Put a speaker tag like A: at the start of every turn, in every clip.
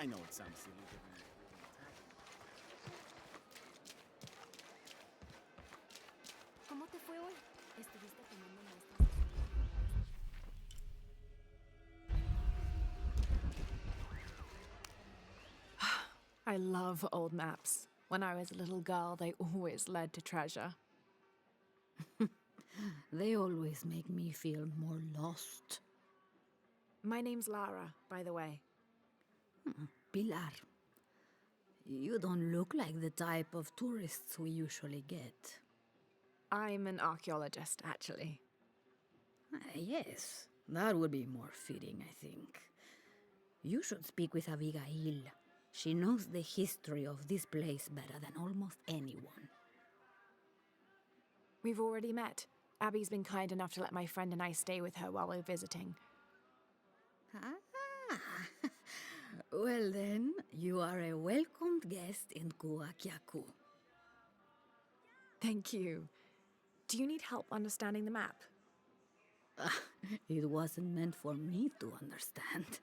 A: I know it sounds silly, but we can attack.
B: ¿Cómo te fue hoy? ¿Estuviste tomando muestras de
C: I love old maps. When I was a little girl, they always led to treasure.
D: They always make me feel more lost.
C: My name's Lara, by the way.
D: Pilar, you don't look like the type of tourists we usually get.
C: I'm an archaeologist, actually.
D: Yes, that would be more fitting, I think. You should speak with Abigail. She knows the history of this place better than almost anyone.
C: We've already met. Abby's been kind enough to let my friend and I stay with her while we're visiting.
D: Ah, well then, you are a welcomed guest in Kuakyaku.
C: Thank you. Do you need help understanding the map?
D: It wasn't meant for me to understand.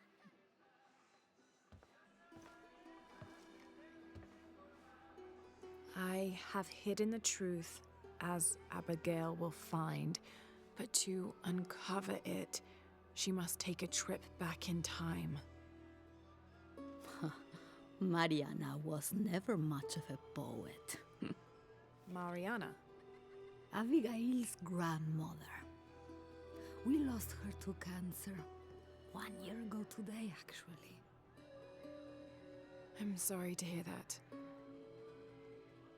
C: I have hidden the truth, as Abigail will find. But to uncover it, she must take a trip back in time.
D: Mariana was never much of a poet.
C: Mariana.
D: Abigail's grandmother. We lost her to cancer 1 year ago today, actually.
C: I'm sorry to hear that.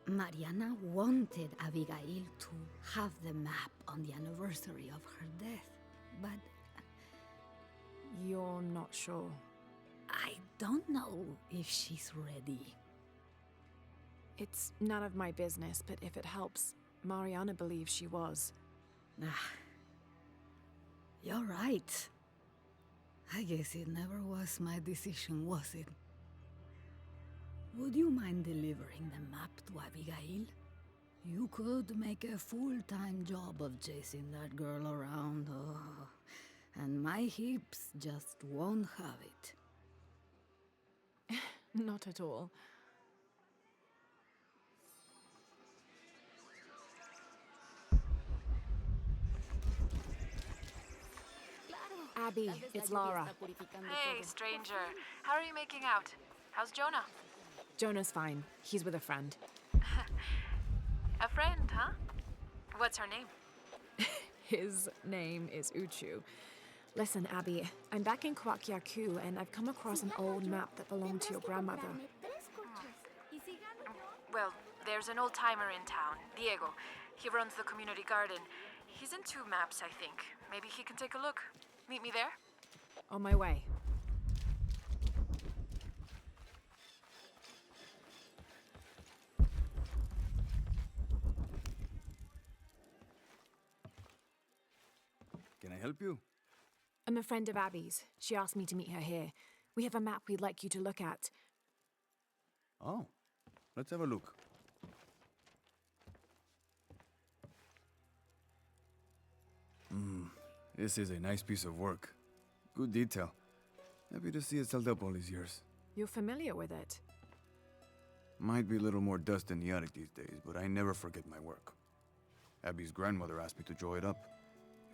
D: Mariana wanted Abigail to have the map on the anniversary of her death, but
C: You're not sure.
D: I don't know if she's ready.
C: It's none of my business, but if it helps, Mariana believes she was.
D: You're right. I guess it never was my decision, was it? Would you mind delivering the map to Abigail? You could make a full-time job of chasing that girl around, and my hips just won't have it.
C: Not at all. Abby, it's Lara.
E: Hey, stranger. How are you making out? How's Jonah?
C: Jonah's fine. He's with a friend.
E: A friend, huh? What's her name?
C: His name is Uchu. Listen, Abby, I'm back in Kwakyaku and I've come across an old map that belonged to your grandmother.
E: Well, there's an old-timer in town, Diego. He runs the community garden. He's into maps, I think. Maybe he can take a look. Meet me there?
C: On my way.
A: Can I help you?
C: I'm a friend of Abby's. She asked me to meet her here. We have a map we'd like you to look at.
A: Oh, let's have a look. This is a nice piece of work. Good detail. Happy to see it's held up all these years.
C: You're familiar with it?
A: Might be a little more dust in the attic these days, but I never forget my work. Abby's grandmother asked me to draw it up.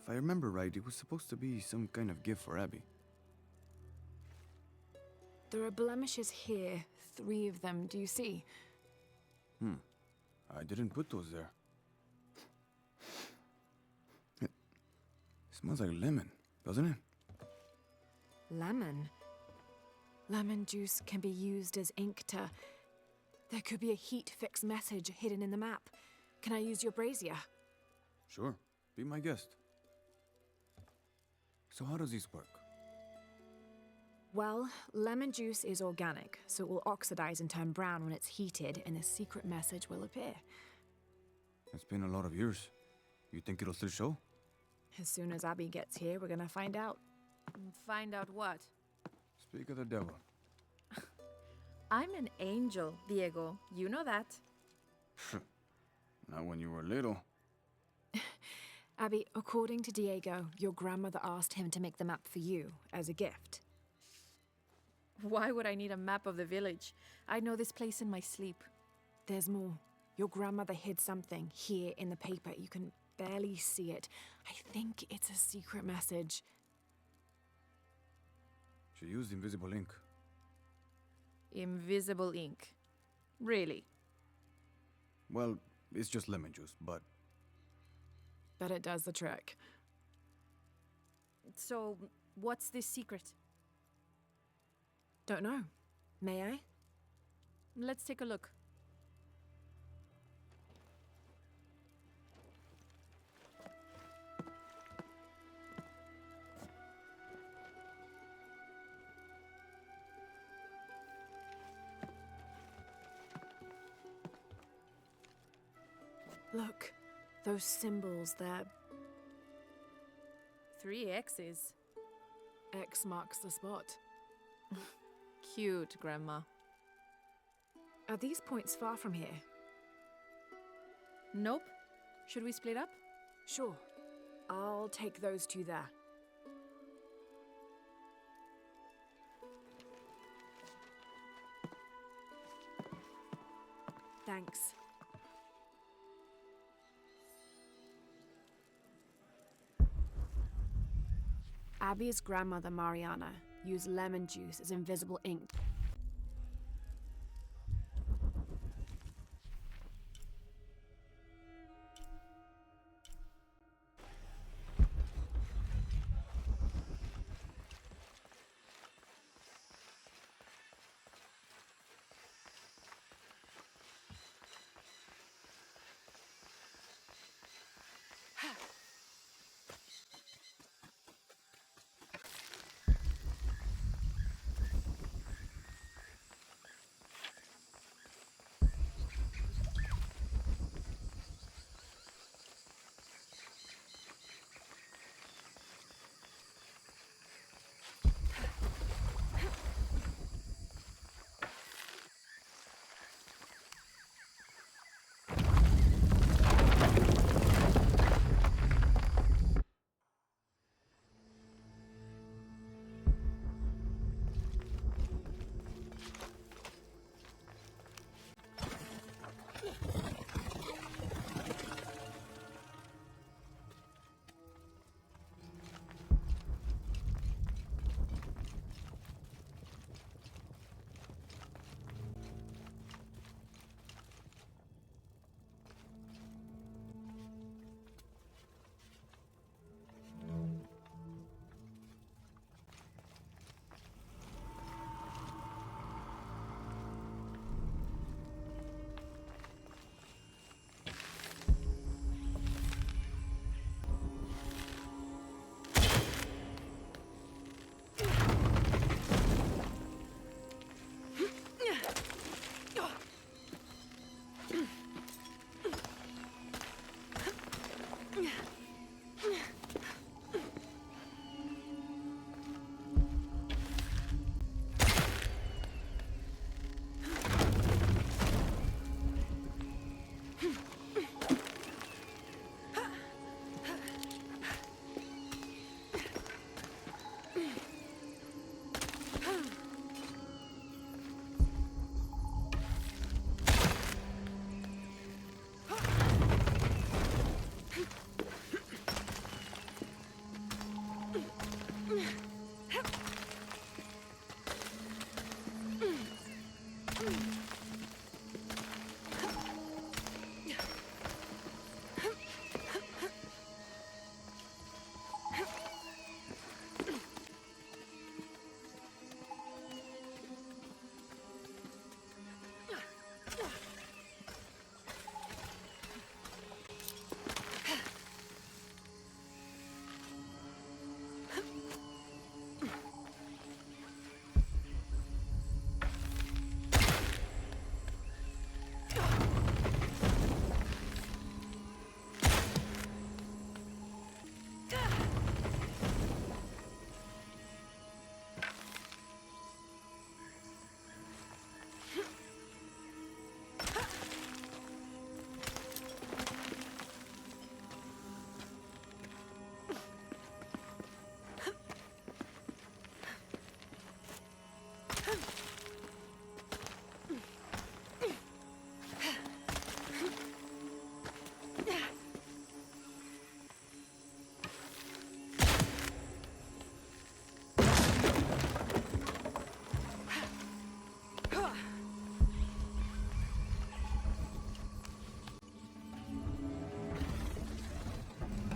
A: If I remember right, it was supposed to be some kind of gift for Abby.
C: There are blemishes here, 3 of them, do you see?
A: I didn't put those there. It smells like lemon, doesn't it?
C: Lemon? Lemon juice can be used as ink to... There could be a heat-fix message hidden in the map. Can I use your brazier?
A: Sure, be my guest. So how does this work?
C: Well, lemon juice is organic, so it will oxidize and turn brown when it's heated, and a secret message will appear.
A: It's been a lot of years. You think it'll still show?
C: As soon as Abby gets here, we're gonna find out.
B: Find out what?
A: Speak of the devil.
B: I'm an angel, Diego. You know that.
A: Not when you were little.
C: Abby, according to Diego, your grandmother asked him to make the map for you as a gift.
B: Why would I need a map of the village? I know this place in my sleep.
C: There's more. Your grandmother hid something here in the paper. You can barely see it. I think it's a secret message.
A: She used invisible ink.
B: Invisible ink. Really?
A: Well, it's just lemon juice, but
C: But it does the trick.
B: So, what's this secret?
C: Don't know. May I?
B: Let's take a look.
C: Look, those symbols there.
B: 3 X's.
C: X marks the spot.
B: Cute, Grandma.
C: Are these points far from here?
B: Nope. Should we split up?
C: Sure. I'll take those two there. Thanks. Abby's grandmother, Mariana, used lemon juice as invisible ink.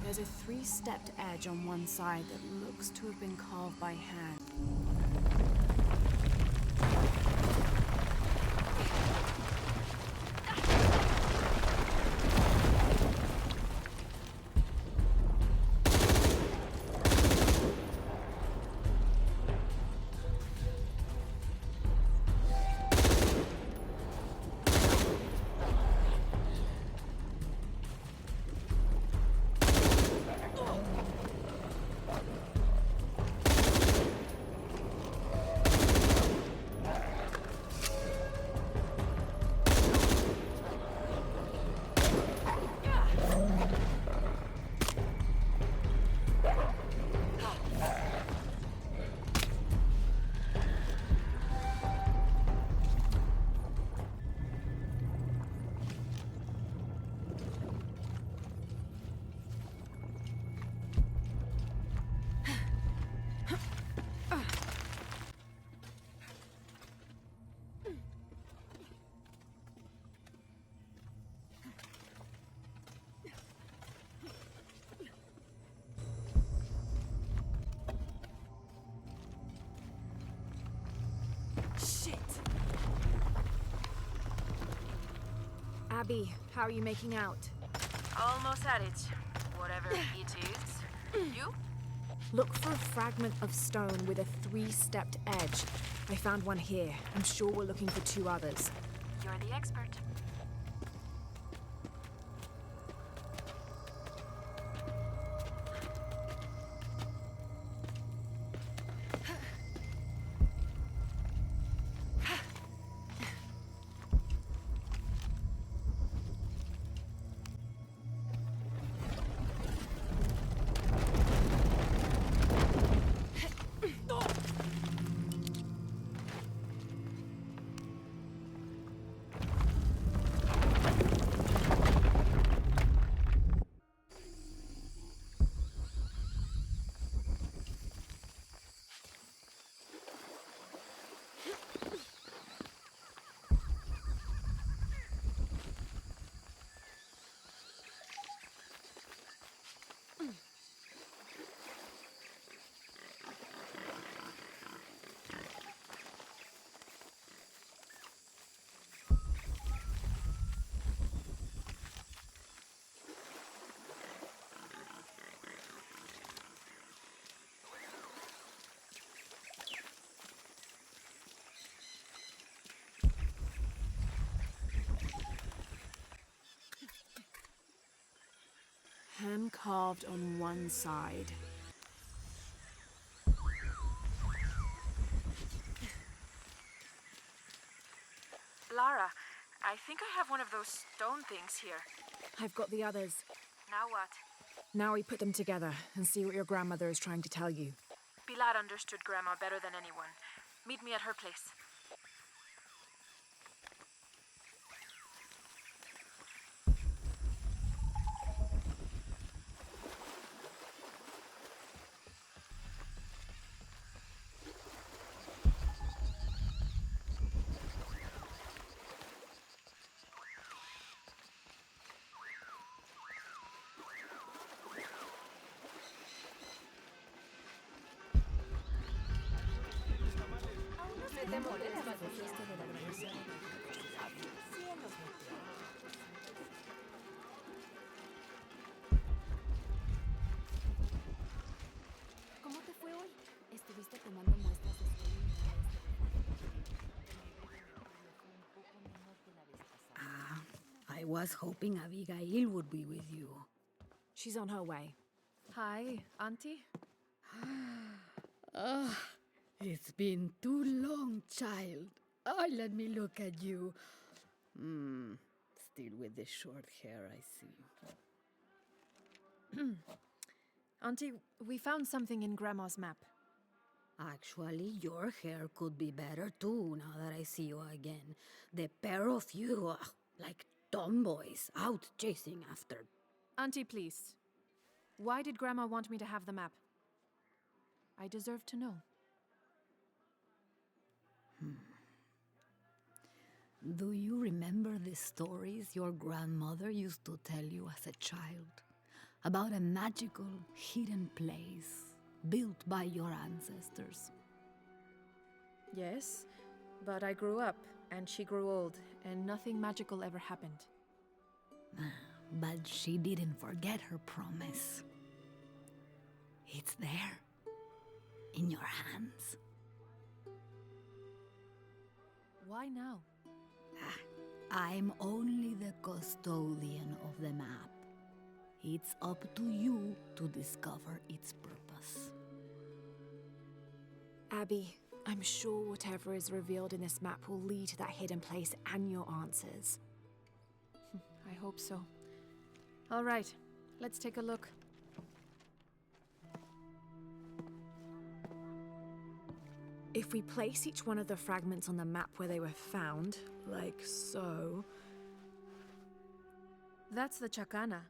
C: There's a three-stepped edge on one side that looks to have been carved by hand. Shit! Abby, how are you making out?
E: Almost at it. Whatever it is. You?
C: Look for a fragment of stone with a three-stepped edge. I found one here. I'm sure we're looking for two others.
E: You're the expert.
C: Hand carved on one side.
E: Lara, I think I have one of those stone things here.
C: I've got the others.
E: Now what?
C: Now we put them together and see what your grandmother is trying to tell you.
E: Pilar understood Grandma better than anyone. Meet me at her place.
C: ¿Cómo te fue hoy? ¿Estuviste tomando muestras de
D: I was hoping Abigail would be with you.
C: She's on her way.
B: Hi, Auntie.
D: It's been too long, child. Oh, let me look at you. Still with the short hair, I see.
B: Auntie, we found something in Grandma's map.
D: Actually, your hair could be better too, now that I see you again. The pair of you, like tomboys, out chasing after.
B: Auntie, please. Why did Grandma want me to have the map? I deserve to know.
D: Do you remember the stories your grandmother used to tell you as a child? about a magical, hidden place built by your ancestors.
B: Yes, but I grew up, and she grew old, and nothing magical ever happened.
D: But she didn't forget her promise. It's there, in your hands.
B: Why now?
D: I'm only the custodian of the map. It's up to you to discover its purpose.
C: Abby, I'm sure whatever is revealed in this map will lead to that hidden place and your answers.
B: I hope so. All right, let's take a look.
C: If we place each one of the fragments on the map where they were found, like so...
B: That's the Chacana,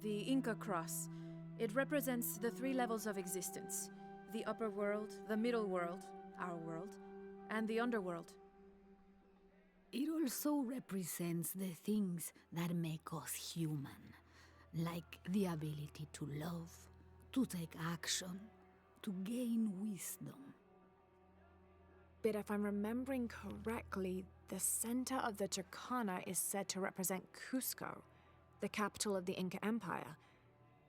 B: the Inca cross. It represents the 3 levels of existence: the upper world, the middle world, our world, and the underworld.
D: It also represents the things that make us human, like the ability to love, to take action, to gain wisdom.
C: But if I'm remembering correctly, the center of the Chacana is said to represent Cusco, the capital of the Inca Empire.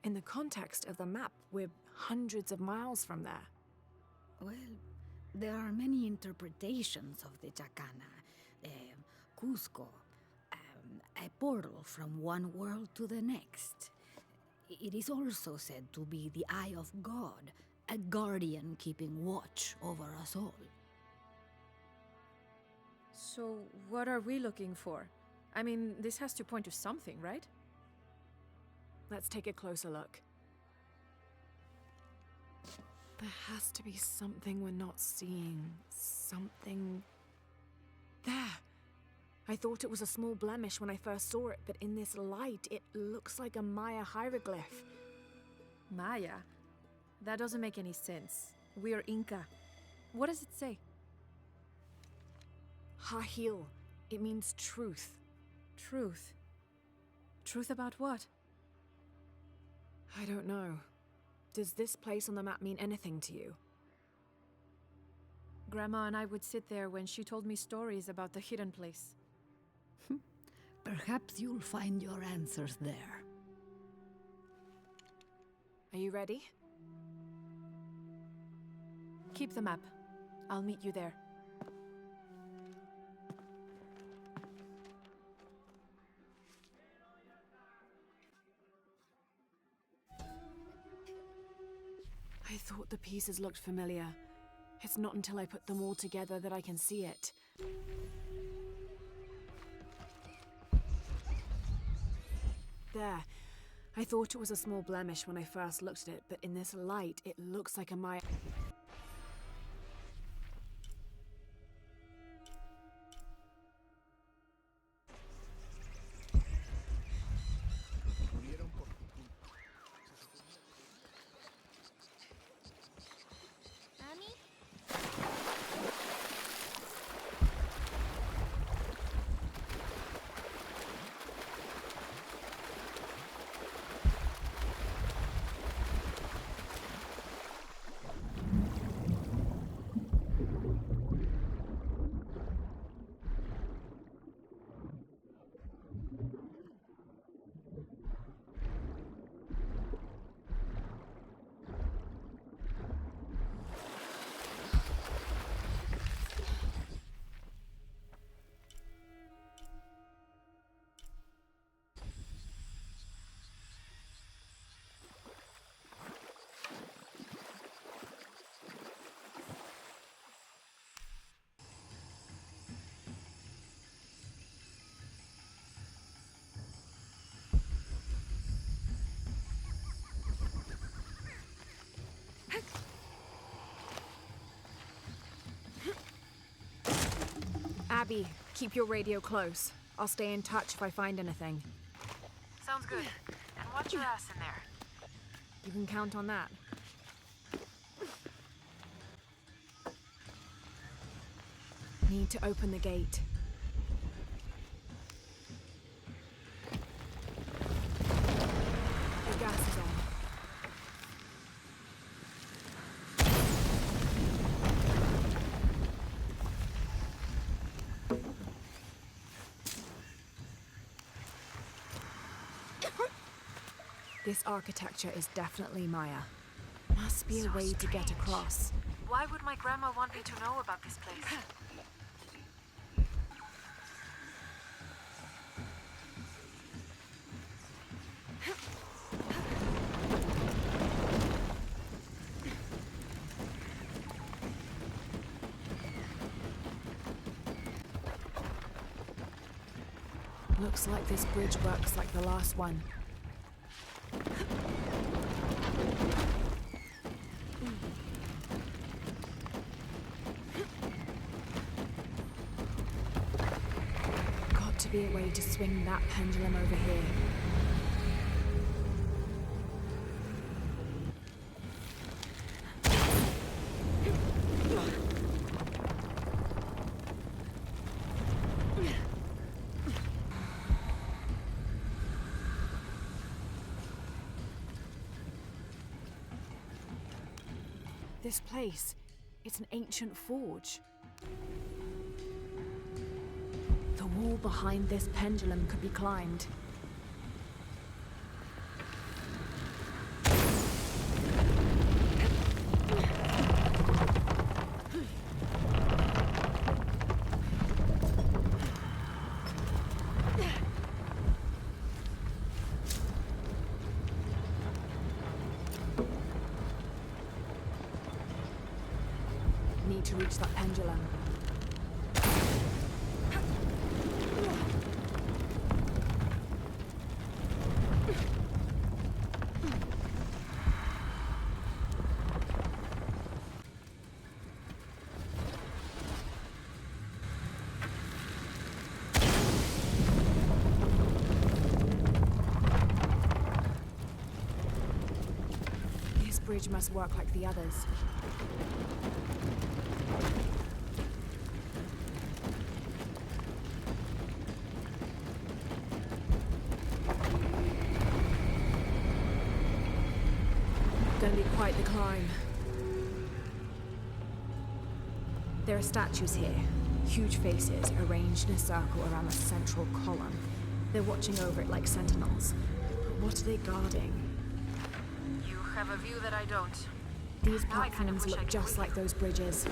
C: In the context of the map, we're hundreds of miles from there.
D: Well, there are many interpretations of the Chacana. Cusco, a portal from one world to the next. It is also said to be the eye of God, a guardian keeping watch over us all.
B: So, what are we looking for? I mean, this has to point to something, right?
C: Let's take a closer look. There has to be something we're not seeing. Something... There! I thought it was a small blemish when I first saw it, but in this light, it looks like a Maya hieroglyph.
B: Maya? That doesn't make any sense. We're Inca. What does it say?
C: Hahil. It means truth.
B: Truth. Truth about what?
C: I don't know. Does this place on the map mean anything to you?
B: Grandma and I would sit there when she told me stories about the hidden place.
D: Perhaps you'll find your answers there.
C: Are you ready?
B: Keep the map. I'll meet you there.
C: I thought the pieces looked familiar. It's not until I put them all together that I can see it. There. I thought it was a small blemish when I first looked at it, but in this light, it looks like a Maya... Abby, keep your radio close. I'll stay in touch if I find anything.
E: Sounds good. And watch your ass in there.
C: You can count on that. Need to open the gate. The gas This architecture is definitely Maya. Must be a
E: So
C: way to get
E: strange.
C: across.
E: Why would my grandma want me to know about this place?
C: Looks like this bridge works like the last one. Got to be a way to swing that pendulum over here. This place, it's an ancient forge. The wall behind this pendulum could be climbed. Need to reach that pendulum. This bridge must work like the others. Gonna be quite the climb. There are statues here, huge faces arranged in a circle around a central column. They're watching over it like sentinels. But what are they guarding?
E: You have a view that I don't.
C: These
E: Now I kind of
C: platforms
E: wish I
C: look
E: could
C: just
E: leave.
C: like those bridges.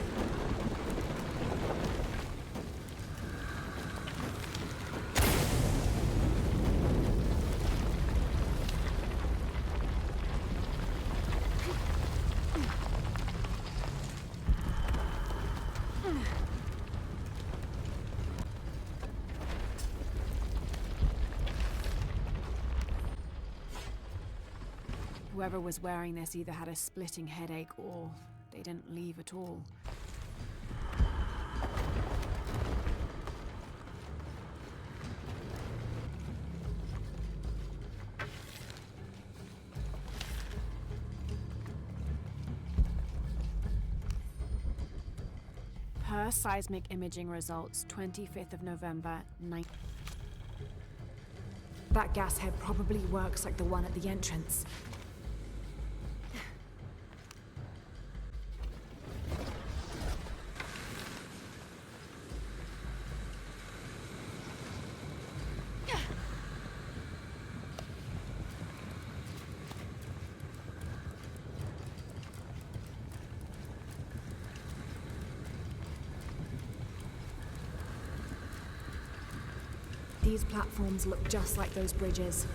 C: Whoever was wearing this either had a splitting headache or they didn't leave at all. Per seismic imaging results, 25th of November, 9. That gas head probably works like the one at the entrance. These platforms look just like those bridges.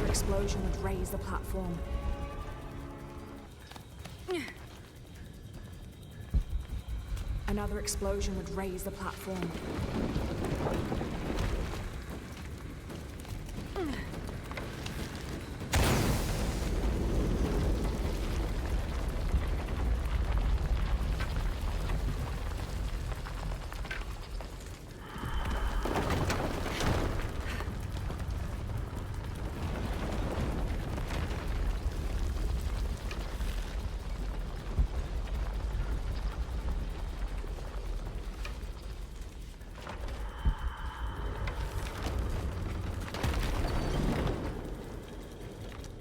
C: Explosion would raise the platform. Another explosion would raise the platform.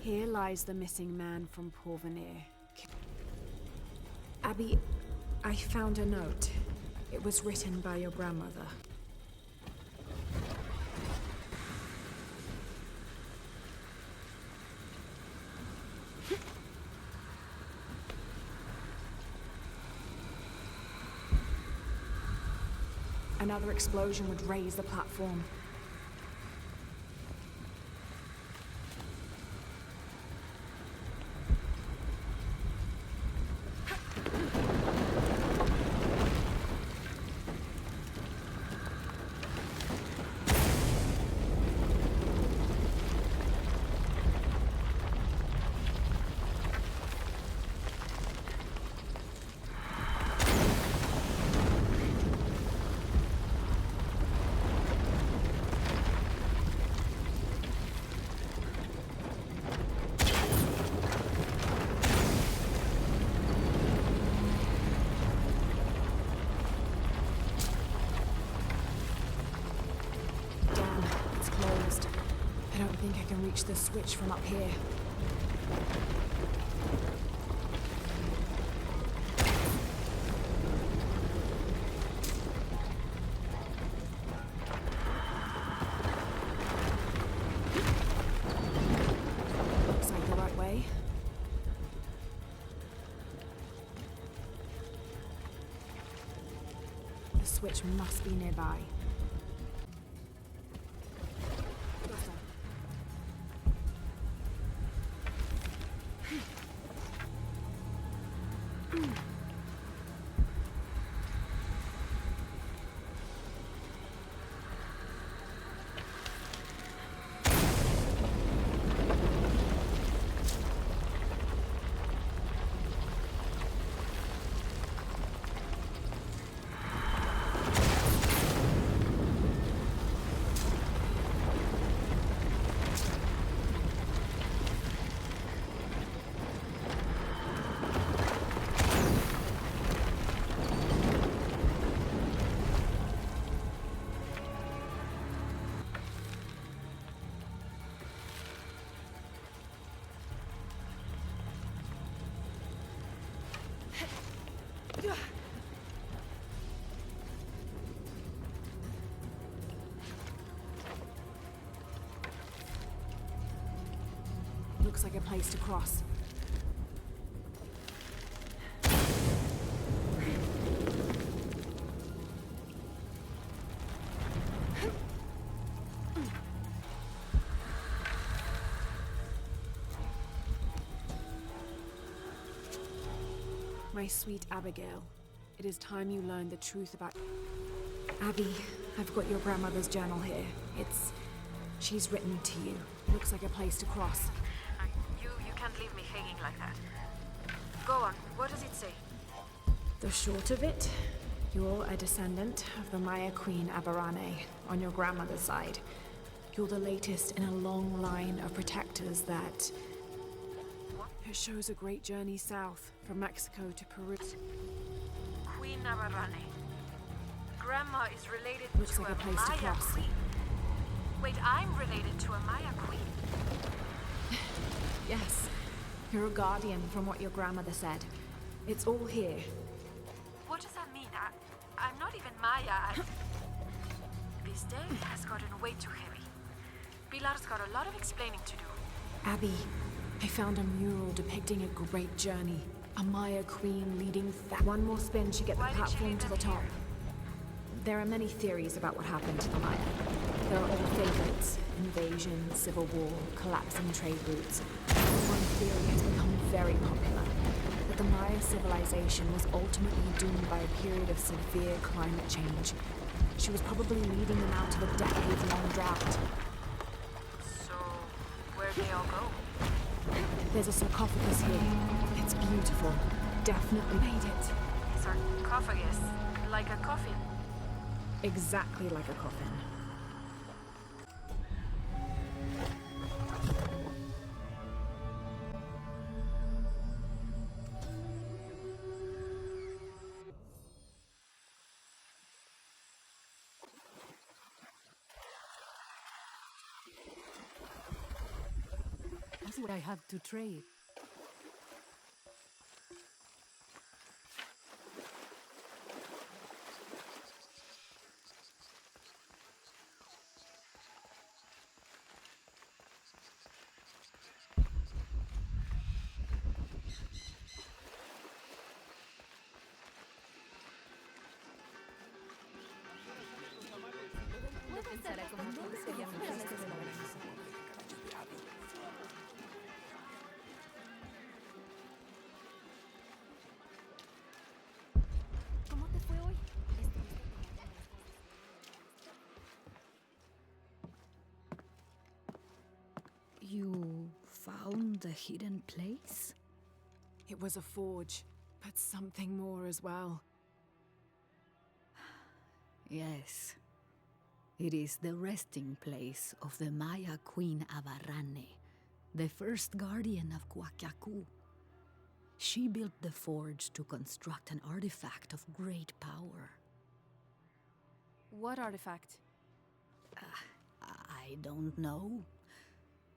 C: Here lies the missing man from Porvenir. Abby, I found a note. It was written by your grandmother. Another explosion would raise the platform. I think I can reach the switch from up here. Looks like the right way. The switch must be nearby. Looks like a place to cross. My sweet Abigail, it is time you learned the truth about... Abby, I've got your grandmother's journal here. She's written to you. Looks like a place to cross.
E: You can't leave me hanging like that. Go on, what does it say?
C: The short of it, you're a descendant of the Maya Queen Aberrane on your grandmother's side. You're the latest in a long line of protectors that... It shows a great journey south from Mexico to Peru.
E: Queen Aberrane. Grandma is related
C: Looks
E: to
C: like a
E: a
C: place to
E: Maya
C: cross.
E: queen. Wait, I'm related to a Maya queen.
C: Yes, you're a guardian from what your grandmother said. It's all here.
E: What does that mean? I'm not even Maya. This day has gotten way too heavy. Pilar's got a lot of explaining to do.
C: Abby, I found a mural depicting a great journey. A Maya queen leading one more spin should get the
E: Why did she
C: platform
E: leave
C: to the
E: them
C: top.
E: here?
C: There are many theories about what happened to the Maya. There are all favorites: invasion, civil war, collapsing trade routes. One theory has become very popular, that the Maya civilization was ultimately doomed by a period of severe climate change. She was probably leading them out of a decade-long drought.
E: So, where'd they all go?
C: There's a sarcophagus here. It's beautiful. Definitely made it.
E: Sarcophagus. Like a coffin.
C: Exactly like a coffin.
D: what I have to trade.
C: ¿Cómo te fue hoy?
D: You found the hidden place?
C: It was a forge, but something more as well.
D: Yes. It is the resting place of the Maya Queen Abarrane, the first guardian of Huacacu. She built the forge to construct an artifact of great power.
B: What artifact?
D: I don't know.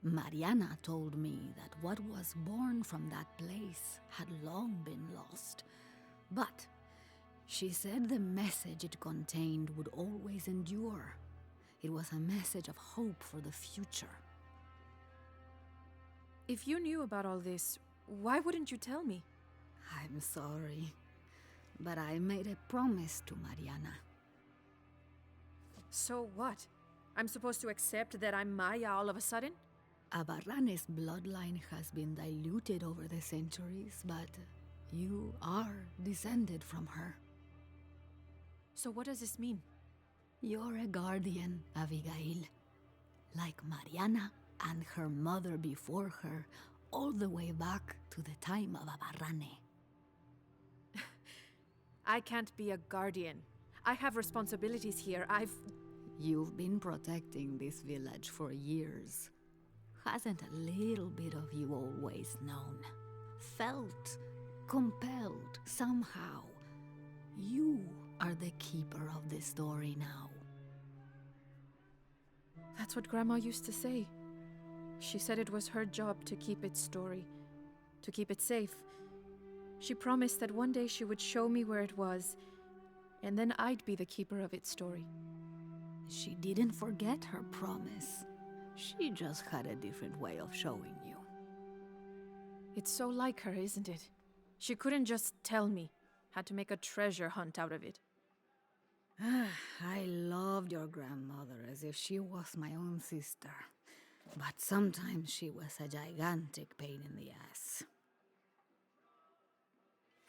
D: Mariana told me that what was born from that place had long been lost. But she said the message it contained would always endure. It was a message of hope for the future.
B: If you knew about all this, why wouldn't you tell me?
D: I'm sorry, but I made a promise to Mariana.
B: So what? I'm supposed to accept that I'm Maya all of a sudden?
D: Abarrane's bloodline has been diluted over the centuries, but you are descended from her.
B: So what does this mean?
D: You're a guardian, Abigail. Like Mariana and her mother before her, all the way back to the time of Abarrane.
B: I can't be a guardian. I have responsibilities here.
D: You've been protecting this village for years. Hasn't a little bit of you always known? Felt, compelled, somehow. You are the keeper of this story now.
B: That's what Grandma used to say. She said it was her job to keep its story, to keep it safe. She promised that one day she would show me where it was, and then I'd be the keeper of its story.
D: She didn't forget her promise. She just had a different way of showing you.
B: It's so like her, isn't it? She couldn't just tell me. Had to make a treasure hunt out of it.
D: I loved your grandmother as if she was my own sister. But sometimes she was a gigantic pain in the ass.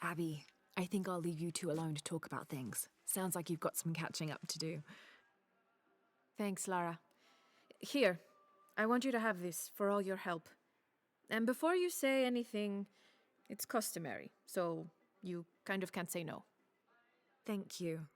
C: Abby, I think I'll leave you two alone to talk about things. Sounds like you've got some catching up to do.
B: Thanks, Lara. Here, I want you to have this for all your help. And before you say anything, it's customary, so you kind of can't say no.
C: Thank you.